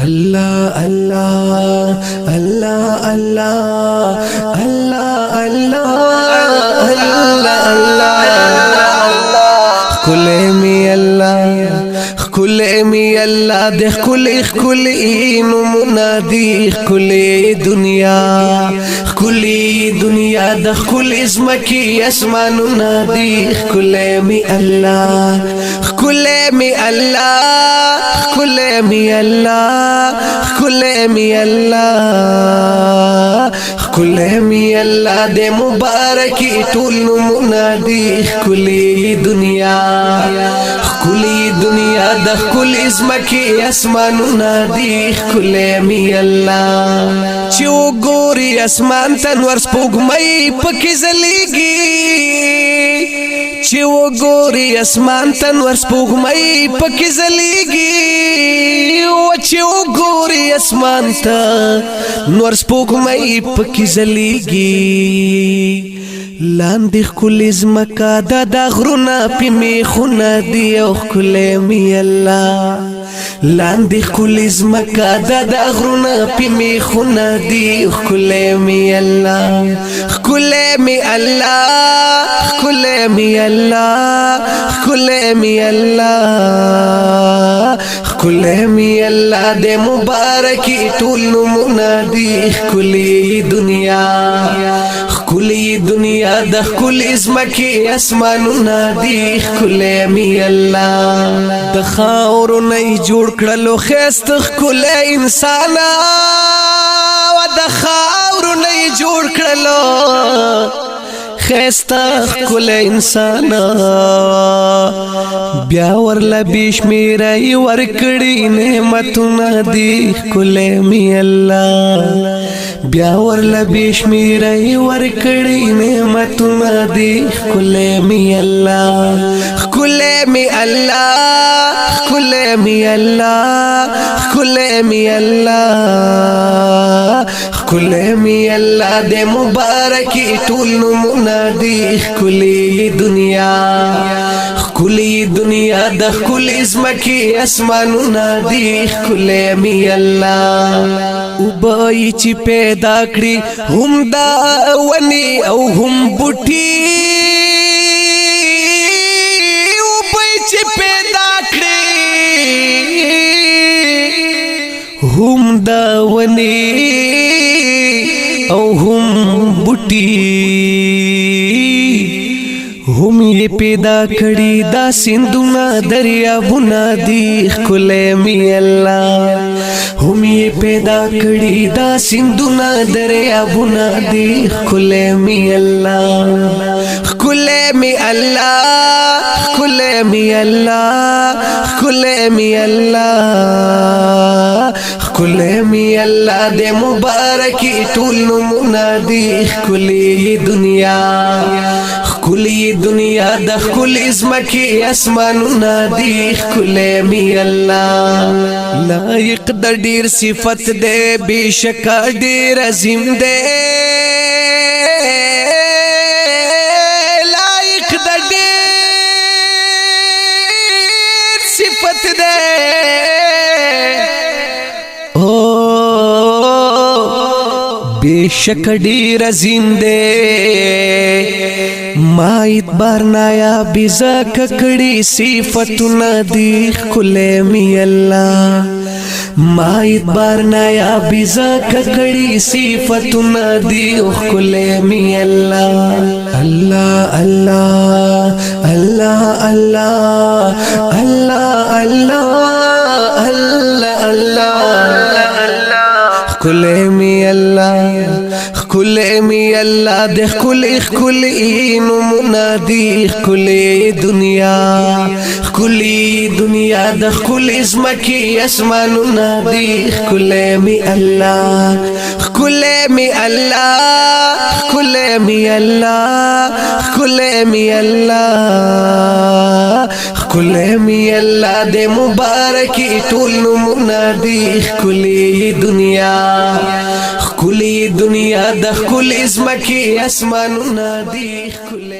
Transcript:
الله الله الله الله الله الله الله كل امي الله كل امي الله ده كل انو منادي كل دنيا ده كل اسمك يسمع نادي كل امي الله كل امي الله كل امي الله كل امي الله كل امي الله ده مباركي طول منادي كل دنيا ده كل اسمك اسمان نادي كل امي الله چو ګوري اسمان تنور سپوږمۍ پکې زليږي چو ګوري اسمان تنور سپوږمۍ پکې زليږي او چو ګوري اسمان ته نور سپوږمۍ پکې زليږي لاندې خل زمکا د غرونه په میخونه دی او خل می الله لاندې خل زمکا د غرونه په میخونه دی او خل می الله خل می الله خل می الله خل می الله خل می الله د مبارکي ټول منادي خل دنیا د خل اسمکی اسمانونه دی خل می الله د خاور نه جوړ کړلو خست خل انسان او د خاور نه جوړ کړلو خست خل انسان بیا ورل بشمیرای ورکړي نعمتونه دی خل می الله بیا ورل بشمیرای ورکړي نعمتونه دی خل می الله خل می الله خل می الله خل می الله خل می الله د مبارکي ټول منادي خل دنیا د خل اسمکی اسمانونه دی خل می الله وبای چې پیدا کړی هم دا ونی او هم بوټي وبای چې پیدا کړی هم دا ونی او هم بوټي هم یې پیدا کړی دا سیندونه دریابونه دی خل می الله هم یې پیدا کړی دا سیندونه دریابونه دی خل می الله خل می الله خل می الله خل می الله خل می الله د مبارکي ټول منادي خل دنیا د خل اسمکی اسمانونه دی خل می الله لایق د ډیر صفت دی بشک ډیر عظیم دی لایق د ډیر صفت دی او بشک ډیر عظیم دی ما اتبار نایا بزاک کڑی صفتنا دی خل می اللہ ما اتبار نایا بزاک کڑی صفتنا دی خل می اللہ اللہ اللہ اللہ اللہ اللہ اللہ اللہ خل می اللہ خل می الله د خل انو منادي خل دنیا د خل اسمکی اسمانونه دی خل می الله خل می الله خل می الله خل می الله خل می الله د مبارکي ټول منادي خل دنیا د خل اسمکی اسمانونه دی خل